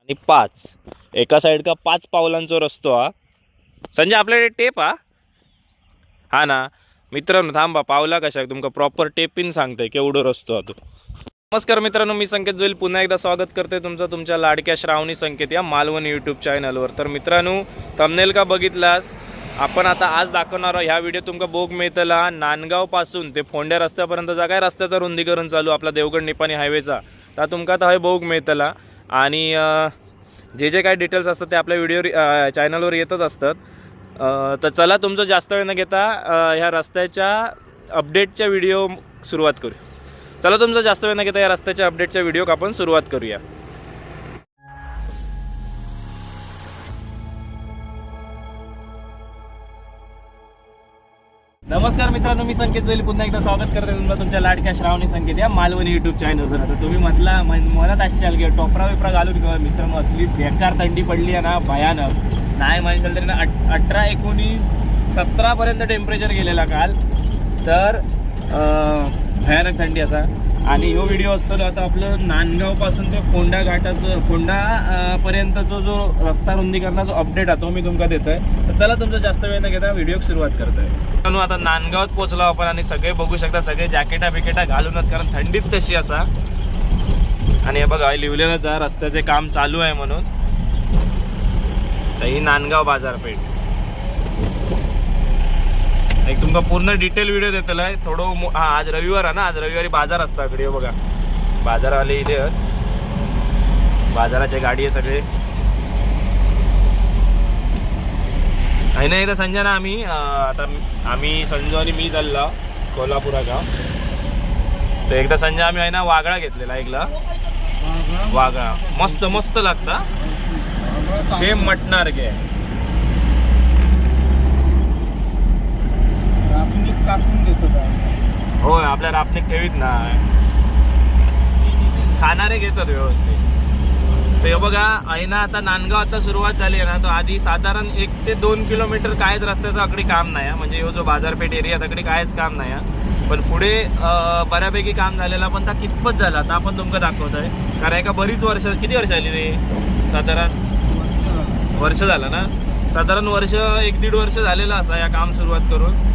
आणि 5 एका साईड का 5 पावलांचा रस्तो हा. संजय आपल्याकडे टेप हा ना मित्रांनो, थांबा पावला कशा तुमका प्रॉपर टेपिन सांगतोय केवढं रस्तो हा तो. नमस्कार मित्रांनो, मी संकेत जोईल पुन्हा एकदा स्वागत करते तुमचं तुमच्या लाडक्या श्रावणी संकेत या मालवण यूट्यूब चॅनलवर. तर मित्रांनो, थंबनेल का बघितलास, आपण आता आज दाखवणार ह्या व्हिडिओ तुमका बोग मिळतला नांदगाव पासून ते फोंड्या रस्त्यापर्यंतचा काय रस्त्याचा रुंदीकरण चालू आपला देवगड निपाणी हायवेचा. तर तुमका आता हे बोग मिळतला आणि जे काय डिटेल्स असतात ते आपल्या व्हिडिओ चॅनलवर येतच असतात. तर चला तुमचं जास्त वेळ न घेता ह्या रस्त्याच्या अपडेटच्या व्हिडिओ सुरुवात करूया. चला तुमचं जास्त वेळ न घेता या रस्त्याच्या अपडेटच्या व्हिडिओ आपण सुरुवात करूया. नमस्कार मित्रांनो, मी संकेत जोईल पुन्हा एकदा स्वागत करते तुमचं तुमच्या लाडक्या श्रावणी संकेत या मालवणी यूट्यूब चॅनलवर. आता तुम्ही म्हणत असाल की टोपरा विपरा घालून किंवा मित्रांनो असली बेकार थंडी पडली आहे ना, भयानक. नाही म्हणशाल तरी ना 18, 19, 17पर्यंत टेम्परेचर गेलेला काल. तर भयानक थंडी असा. आणि हा व्हिडिओ असतो आता आपलं नांदगावपासून ते फोंडा घाटाचं पर्यंतचा जो रस्ता रुंदीकरणाचा अपडेट आहे तो मी तुमका देतोय. तर चला तुमचं जास्त वेळ न घेता व्हिडिओ सुरुवात करतोय. म्हणून आता नांदगावात पोहोचलो आपण आणि सगळे बघू शकता, सगळे जॅकेटा बिकेटा घालूनच, कारण थंडीत तशी असा. आणि हे बघा लिहिलेलंच आहे रस्त्याचे काम चालू आहे म्हणून. तर ही नांदगाव बाजारपेठ एक तुमका पूर्ण डिटेल व्हिडिओ देतला आहे थोडं. आज रविवार आहे ना, आज रविवारी बाजार असता इकडे. बघा बाजारवाले इथे बाजाराचे गाडी आहे सगळे. आहे ना एकदा संजय ना आम्ही संजय आणि मी चालला कोल्हापुरा गाव. तर एकदा संजय आम्ही आहे ना वागळा घेतलेला ऐकला. वागळा मस्त मस्त लागता, सेम मटणार गे. होय आपल्या रापणीक ठेवीत ना, खाणारे घेतात व्यवस्थित. तर बघा आहे ना, आता नांदगाव आता सुरुवात झाली आहे ना, तो आधी साधारण 1 ते 2 किलोमीटर कायच रस्त्याचं अकडे काम नाही. म्हणजे हो जो बाजारपेठ एरिया तकडे कायच काम नाही. पण पुढे बऱ्यापैकी काम झालेला. पण त्या कितपत झाला आता आपण तुमका दाखवतोय. कारण एका बरीच वर्ष, किती वर्ष आली रे, साधारण वर्ष झालं ना, साधारण वर्ष 1-1.5 वर्ष झालेलं असा या काम सुरुवात करून.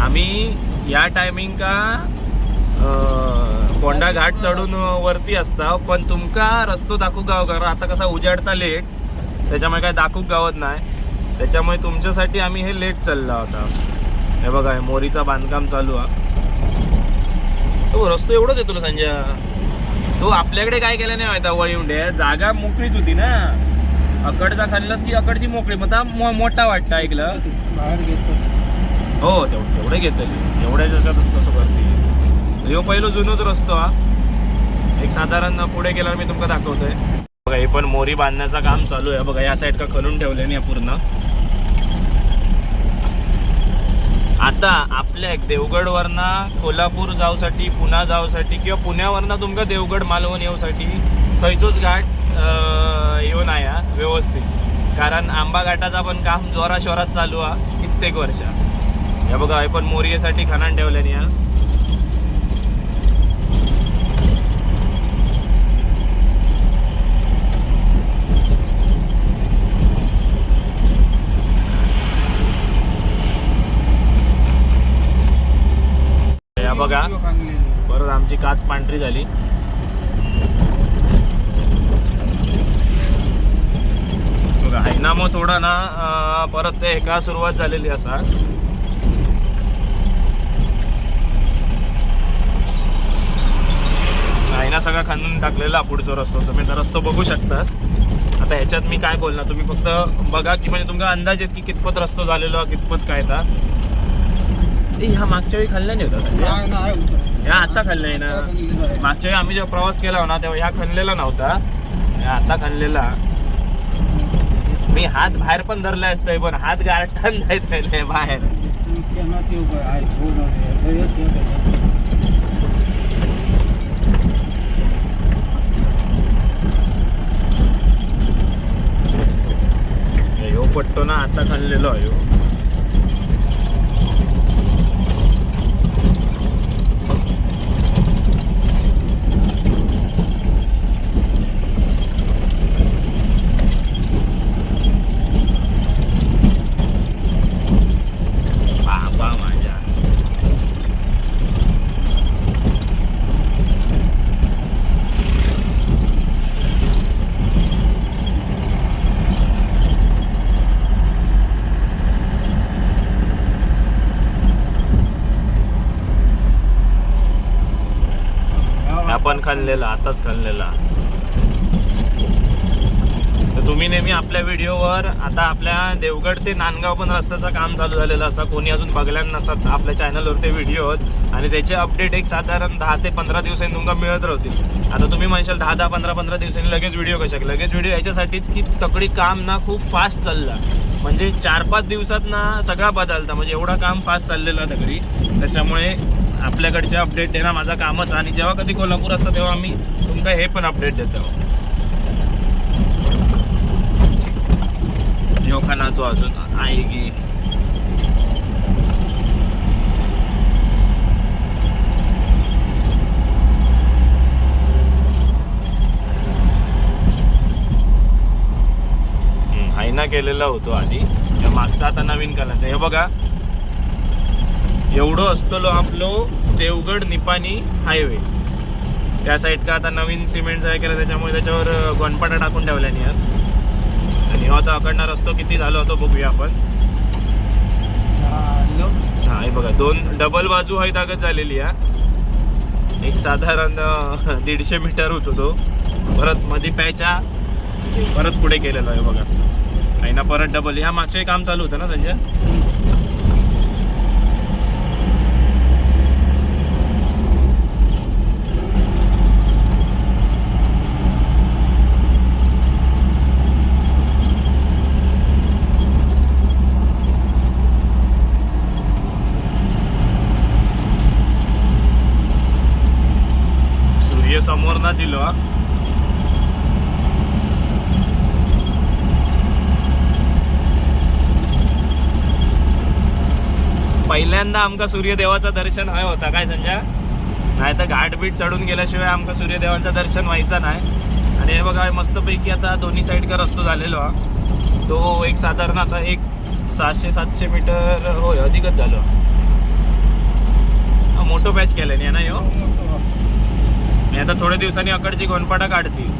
आम्ही या टायमिंग का फोंडा घाट चढून वरती असता, पण तुमका रस्तो दाखवू गाव. कारण आता कसा उजाडता लेट, त्याच्यामुळे काय दाखवू गावत नाही. त्याच्यामुळे तुमच्यासाठी आम्ही हे लेट चालला होता. हे बघा मोरीचा बांधकाम चालू आहे. तो रस्तो एवढंच आहे तुला संजय. तो आपल्याकडे काय केलं नाही माहिती, वळीवंडे जागा मोकळीच होती ना. अकडचा खाल्लास की अकडची मोकळी, मग मोठा वाटतं ऐकलं. हो तेवढे घेतली, एवढ्या याच्यातच कसं करते. हो पहिलं जुनच रस्तो हा. एक साधारण पुढे गेल्यावर मी तुमका दाखवतोय. बघा हे पण मोरी बांधण्याचं काम चालू आहे. बघा या साईड का खणून ठेवले नाही पूर्ण. आता आपल्या देवगडवरनं कोल्हापूर जाऊसाठी, पुन्हा जाऊसाठी किंवा पुण्यावरनं तुमका देवगड मालवण येऊसाठी खैचोच घाट येऊन आहे व्यवस्थित. कारण आंबा घाटाचा पण काम जोरा शोरात चालू आहे कित्येक वर्ष. हे बघा हे पण मोरीसाठी खणान ठेवल्याने या. बघा परत आमची काच पांढरी झाली. आहे ना मग थोडा ना परत ते एका सुरुवात झालेली असा. आहे ना सगळा खांदून टाकलेला पुढचा रस्तो. तुम्ही तर रस्तो बघू शकतास. आता ह्याच्यात मी काय बोलणार, तुम्ही फक्त बघा की म्हणजे तुमचा अंदाज येत की कितपत रस्तो झालेला, कितपत काय. था ह्या मागच्या वेळी खाल्ल्या नाही होता, ह्या आता खाल्लाय ना. मागच्या वेळी आम्ही जेव्हा प्रवास केला ना तेव्हा ह्या खणलेला नव्हता, ह्या आता खणलेला. मी हात बाहेर पण धरला असतोय, पण हात गारठान जायत नाही बाहेर. पट्टो ना आता खाल्लेलो आहे. खाल्लेला, आताच खाल्लेला. तर तुम्ही नेहमी आपल्या व्हिडिओवर, आता आपल्या देवगड ते नांदगाव पण रस्त्याचं काम चालू झालेलं असं कोणी अजून बघल्या नसतात आपल्या चॅनलवर ते व्हिडिओ आहेत आणि त्याचे अपडेट एक साधारण 10 ते 15 दिवसांनी तुमका मिळत राहतील. आता तुम्ही म्हणशाल 10 15 दिवसांनी लगेच व्हिडिओ कशा, लगेच व्हिडिओ याच्यासाठीच की तकडी काम ना खूप फास्ट चालला, म्हणजे 4-5 दिवसात ना सगळा बदलता, म्हणजे एवढा काम फास्ट चाललेलं तकडी. त्याच्यामुळे आपल्याकडचे अपडेट देणं माझं कामच, आणि जेव्हा कधी कोल्हापूर असतं तेव्हा आम्ही तुमका हे पण अपडेट देतो. योखानाचो अजून आहे की हायना केलेला होतो आधी, मागचा आता नवीन कलर. हे बघा एवढं असतो आपलं देवगड निपाणी हायवे. त्या साईड का आता नवीन सिमेंट आहे केलं, त्याच्यामुळे त्याच्यावर गोनपाटा टाकून ठेवल्याने यार. आणि आता अकडणार रस्तो किती झालो होतो बघूया आपण. हा हे बघा 2 डबल बाजू आहे ताकद झालेली आहे. एक साधारण 150 मीटर होतो तो, परत मध्ये पॅचा परत पुढे केलेला आहे बघा. काही ना परत डबल. ह्या मागचे काम चालू होतं ना संजय. समोर ना जिलो. पहिल्यांदा आमका सूर्यदेवाचं दर्शन हय होता काय संजय, नाही तर घाटबीट चढून गेल्याशिवाय आमका सूर्यदेवाचं दर्शन व्हायचं नाही. आणि हे बघा मस्तपैकी आता दोन्ही साईड का रस्तो झालेलो हा. तो एक साधारण आता एक 600-700 मीटर होय, अधिकच झालो. मोठो पॅच केल्याने ना यो. मी आता थोड्या दिवसांनी अकडची गोनपाटा काढतील.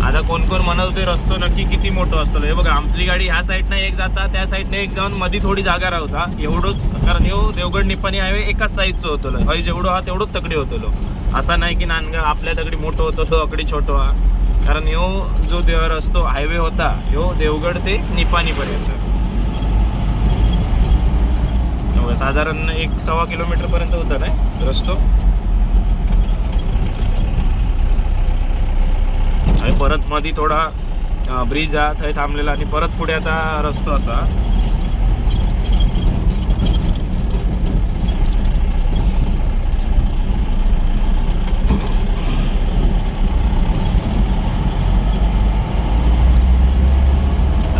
आता कोण कोण म्हणत होते रस्तो नक्की किती मोठं असतो. हे बघा आपली गाडी ह्या साईडने एक जाता, त्या साईडने एक जाऊन मध्ये थोडी जागा राहता एवढंच. कारण हे देवगड निपाणी हायवे एकाच साईजचं होतं. हय जेवढं हा तेवढंच तकडी होतो. असा नाही की नांदगाव आपल्या तकडी मोठं होतं तो अकडी छोटो हा. कारण ह्यो जो रस्तो हायवे होता ह्यो देवगड ते निपाणी पर्यंत साधारण 1-1.25 किलोमीटर पर्यंत होता ना रस्तो. परत मध्ये थोडा ब्रिज हा थंय थांबलेला आणि परत पुढे आता रस्तो असा.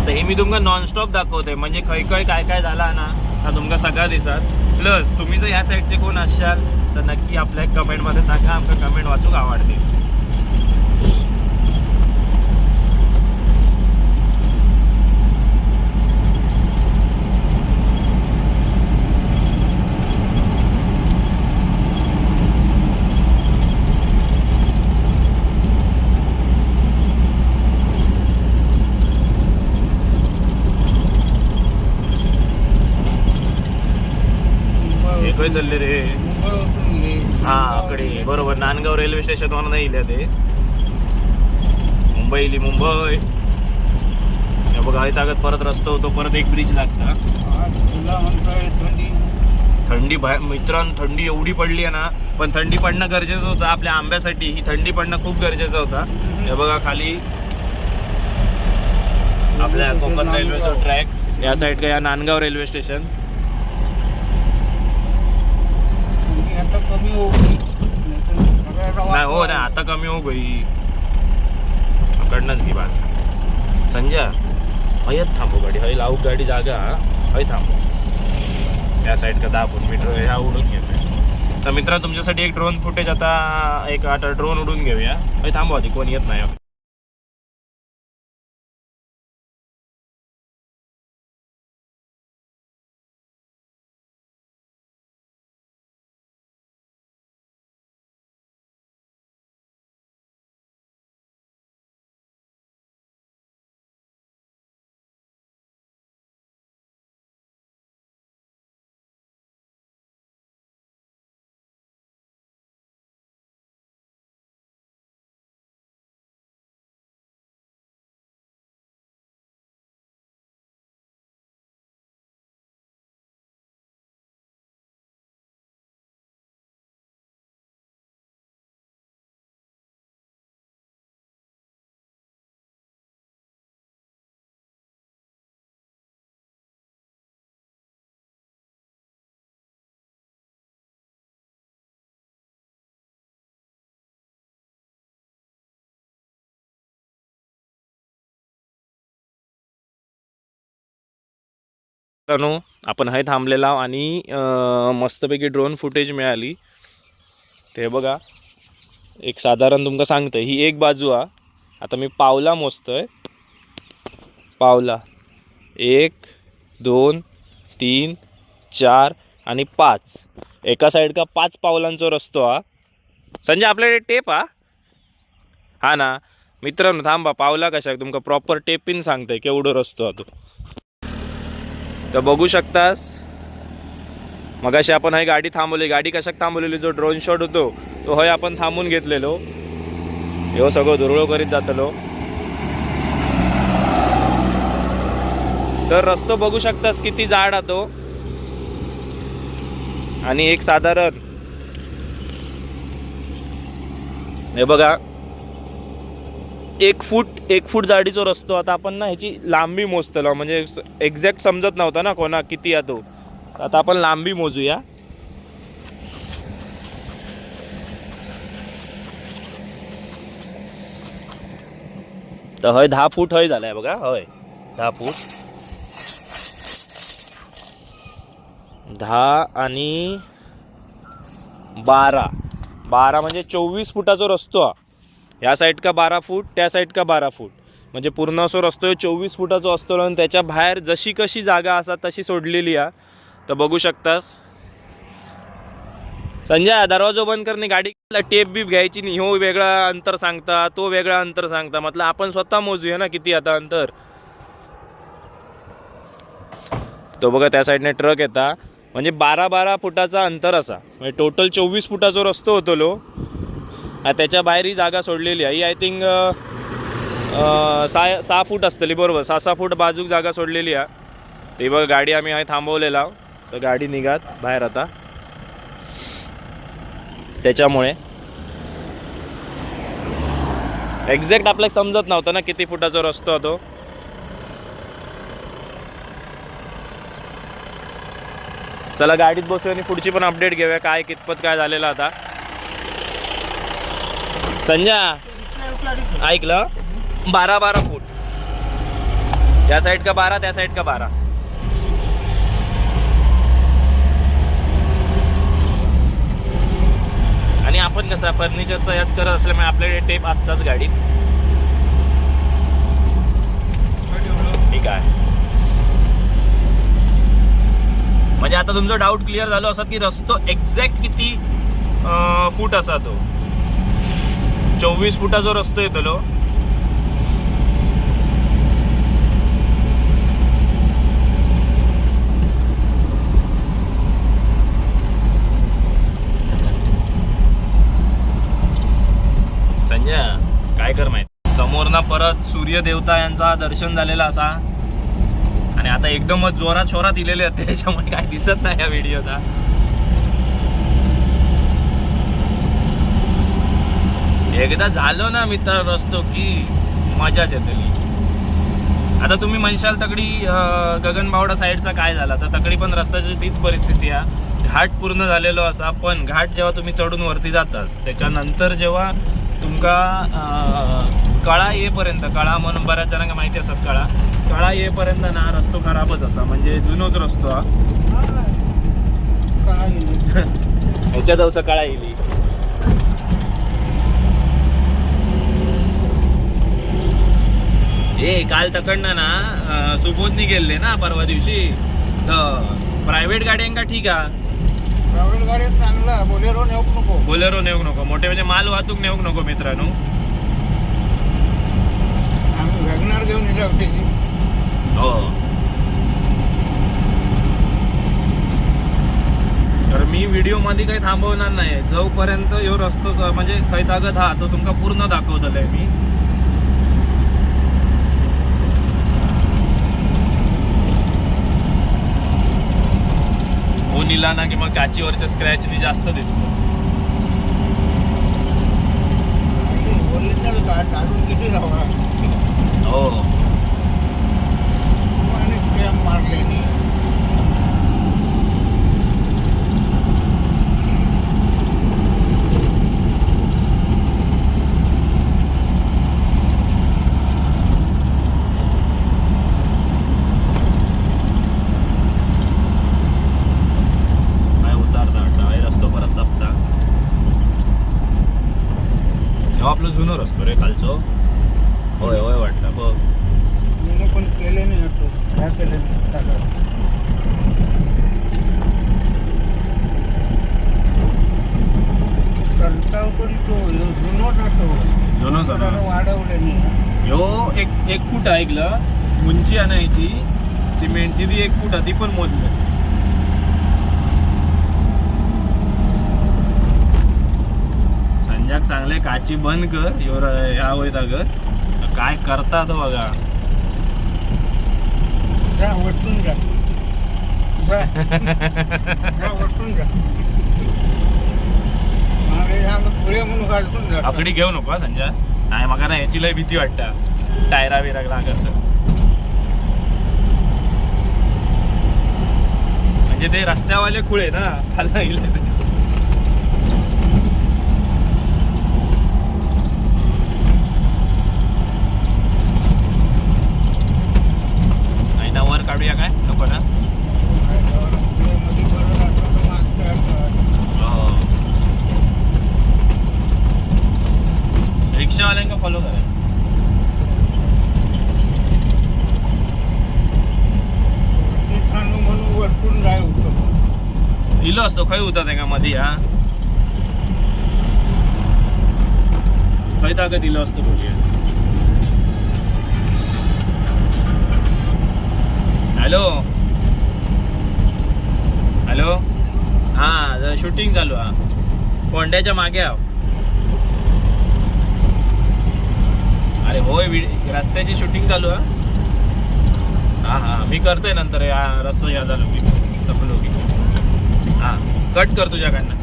हे मी तुमका नॉनस्टॉप दाखवते, म्हणजे खय खय काय काय झाला ना हा तुमका सगळा दिसत. प्लस तुम्ही जर ह्या साईडचे कोण असाल तर नक्की आपल्या कमेंटमध्ये सांगा, आमका कमेंट वाचूक आवडते. चालले रे हा आकडे बरोबर. नांदगाव रेल्वे स्टेशन वर नाही इल्या ते मुंबई. बघा हे ताकद परत रस्ता होतो, परत एक ब्रिज लागता. थंडी मित्रांनो थंडी एवढी पडली आहे ना, पण थंडी पडणं गरजेचं होतं आपल्या आंब्यासाठी. ही थंडी पडणं खूप गरजेचं होता. हे बघा खाली आपल्या कोकण रेल्वेचा ट्रॅक, या साईड का या नांदगाव रेल्वे स्टेशन. नाही हो ना आता कमी हो गई पकडणंच की बात. संजय हयत थांबू गाडी, हय लावू गाडी जागा हय थांबू. या साईड का 10 मीटर ह्या उडून घेतोय. तर मित्रा तुमच्यासाठी एक ड्रोन फुटेज आता ड्रोन उडून घेऊया. हय थांबू आधी, कोण येत नाही. मित्रांनो आपण हे थांबलेला आणि मस्तपैकी ड्रोन फुटेज मिळाली. ते बघा एक साधारण तुमका सांगतंय ही एक बाजू आ. आता मी पावला मोजतोय. पावला 1 2 3 4 आणि 5. एका साईड का 5 पावलांचा रस्तो हा. संजय आपल्याकडे टेप हा ना मित्रांनो. थांबा पावला कशा तुमका प्रॉपर टेपिन सांगतंय केवढो रस्तो हा तो. तर बघू शकतास मगाशी आपण ही गाडी थांबवली. गाडी कशाक थांबवलेली जो ड्रोन शॉट होतो तो हय आपण थांबून घेतलेलो. ह्यो सगळं दुरळो करीत जातलो. तर रस्तो बघू शकतास किती जाड हा तो. आणि एक साधारण हे बघा 1 फूट जाडीचो रस्तो. आता आपण ना ह्याची लांबी मोजतलो म्हणजे एक्झॅक्ट समजत नव्हता ना कोणा किती आहे तो. आता आपण लांबी मोजूया. तर हय 10 फूट हय झालाय बघा. हय 10 फूट. 10 आणि 12 म्हणजे 24 फुटाचा रस्तो हा. या साईड का 12 फूट त्या साईड का 12 फूट म्हणजे पूर्ण असो रस्तो 24 फुटाचा असतो. आणि त्याच्या बाहेर जशी कशी जागा असा तशी सोडलेली आहे. तर बघू शकतास. संजय दरवाजा बंद करणे. गाडी टेप बीप घ्यायची नाही. हो वेगळा अंतर सांगता तो वेगळा अंतर सांगता. मतलब आपण स्वतः मोजूया ना किती आता अंतर. तो बघा त्या साईडने ट्रक येता म्हणजे 12 फुटाचा अंतर असा. म्हणजे टोटल 24 फुटाचा रस्तो होतो लो. त्याच्या बाहेर ही जागा सोडलेली आहे. ही आय थिंक 6 फूट असतली बरोबर. 6 फूट बाजूक जागा सोडलेली आहे. ते बघा गाडी आम्ही आहे थांबवलेला. तर गाडी निघात बाहेर आता. त्याच्यामुळे एक्झॅक्ट आपल्याला समजत नव्हतं ना किती फुटाचा रस्तो होतो. चला गाडीत बसूया आणि पुढची पण अपडेट घेऊया काय कितपत काय झालेलं आता. संजय ऐकलं 12 फूट. या साईड का 12 त्या साईड का 12. आणि आपण कसं फर्निचरचा याच करत असल्यामुळे आपल्याकडे टेप असताच गाडीत. ठीक आहे. म्हणजे आता तुमचा डाऊट क्लिअर झालो असत की रस्तो एक्झॅक्ट किती फूट असा तो. 24 फुटाचा रस्तो येतलो. संजय काय कर माहिती समोर ना परत सूर्यदेवता यांचा दर्शन झालेला असा. आणि आता एकदमच जोरात शोरात इलेले होते त्याच्यामुळे काय दिसत नाही या व्हिडिओला. एकदा झालो ना मित्र रस्तो की मजाच येतली. आता तुम्ही म्हणशाल तकडी गगनबावडा साईडचा काय झाला. तर तकडी पण रस्त्याची तीच परिस्थिती आहे. घाट पूर्ण झालेलो असा. पण घाट जेव्हा तुम्ही चढून वरती जातास त्याच्यानंतर जेव्हा तुमका कळा येईपर्यंत कळा म्हणून बऱ्याच जणांना माहिती असतात. कळा येईपर्यंत ना रस्तो खराबच असा. म्हणजे जुनोच रस्तो हा. ह्याच्या दिवसा कळा येईल. काल तकडनं ना सुबोधनी गेले ना परवा दिवशी. तर प्रायव्हेट गाड्यांका ठीक आहे. प्रायव्हेट गाडी चांगला. बोलेरो नेऊक नको. मोठे म्हणजे माल वाहतूक नेऊक नको मित्रांनो. आम्ही वॅगनार घेऊन येले होते. हो तर मी व्हिडिओ मध्ये काही थांबवणार नाही. जोपर्यंत ह्यो रस्तो म्हणजे खय तागत हा तो तुमका पूर्ण दाखवतले मी. निला ना किंवा काचीवरच्या स्क्रॅचनी जास्त दिसतो. ओरिजिनल काढून किती राहणार. हो मारले. ह्यो आपलं जुनो रस्तो रे खालचो. होय होय वाटतं बघ. मी पण केले नाही वाटतो. ह्या केले नाही टाका. करताव पण तो जुनोच होतो. जुनोच होतो. जरा वाढवले नाही. ह्यो एक फूट ऐकलं उंची आणायची सिमेंटची ती 1 फूट ती पण मोजलं. संजय सांगले काची बंद कर ह्या वय घर काय करतात बघा. जा वटून जा. जा वटून जा. अरे आम्ही पुढे म्हणून घालून जा. आकडी घेऊ नको हा संजय. नाही मग ना याची लय भीती वाटतं टायरा बिरा लागत. म्हणजे ते रस्त्यावाले खुळे ना खाल्ला गेले ते. नाही ना वर काढूया काय नको ना. मध्ये बरं असलं तर मागचं रिक्षावाल्यांका फॉलो करा. म्हणून वरतून जाय होतो. इलो असतो खय होता ते का मध्ये हा खय ताकद इलो असतो बघूया. हॅलो हॅलो हा शूटिंग चालू हा कोंड्याच्या मागे आहो. अरे होय रस्त्याची शूटिंग चालू आहे. हा हा मी करतोय नंतर या रस्तो या झालो की सपलो की हा कट कर तुझ्याकडनं.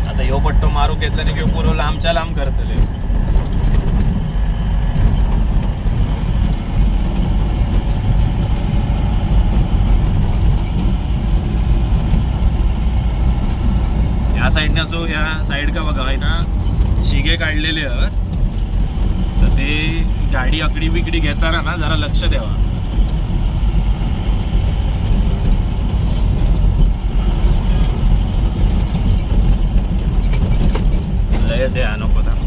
आता ह्यो पट्टो मारू घेतला की पुरो लांबच्या लांब करतले. या साईडने असो या साईड का बघा आहे ना शिगे काढलेले आहेत. तर ते गाडी आकडी बिकडी घेताना ना जरा लक्ष द्यावा. लयच आहे नको था.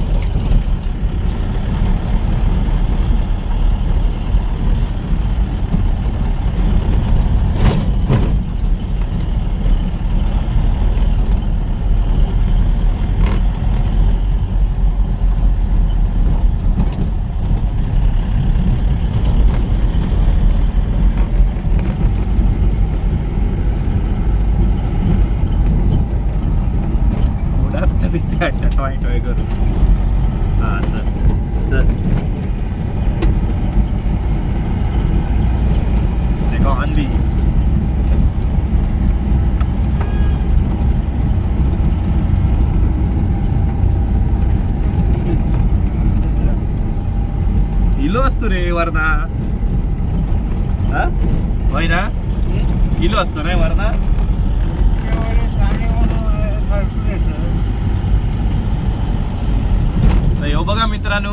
वाईट वाय करू हा चल चल देखो आंधी. इलो असतो रे वरना हा होय ना इलो असतो रे वरना. तर ह्यो बघा मित्रांनो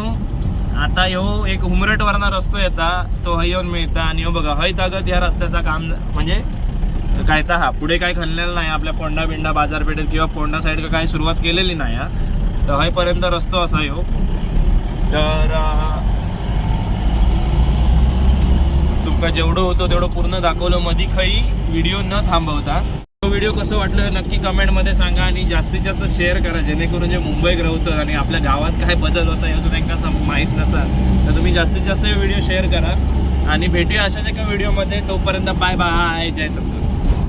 आता ह्यो एक उमरट वरना रस्तो येता तो हय येऊन मिळता आणि ह्यो बघा हय तागत ह्या रस्त्याचा काम म्हणजे काय तर हा पुढे काय खणलेलं नाही आपल्या पोंडा बिंडा बाजारपेठेत किंवा पोंडा साईड काय सुरुवात केलेली नाही हा. तर हयपर्यंत रस्तो असा ह्यो. तर तुमका जेवढं होतं तेवढं पूर्ण दाखवलं मध्ये खई व्हिडिओ न थांबवता. तो व्हिडिओ कसं वाटलं नक्की कमेंटमध्ये सांगा आणि जास्तीत जास्त शेअर करा जेणेकरून जे मुंबईत राहतं आणि आपल्या गावात काय बदल होता हे अजून त्यांना माहीत नसेल तर तुम्ही जास्तीत जास्त व्हिडिओ शेअर करा आणि भेटूया अशाच एका व्हिडिओमध्ये. तोपर्यंत बाय बाय जय सद्गुरू.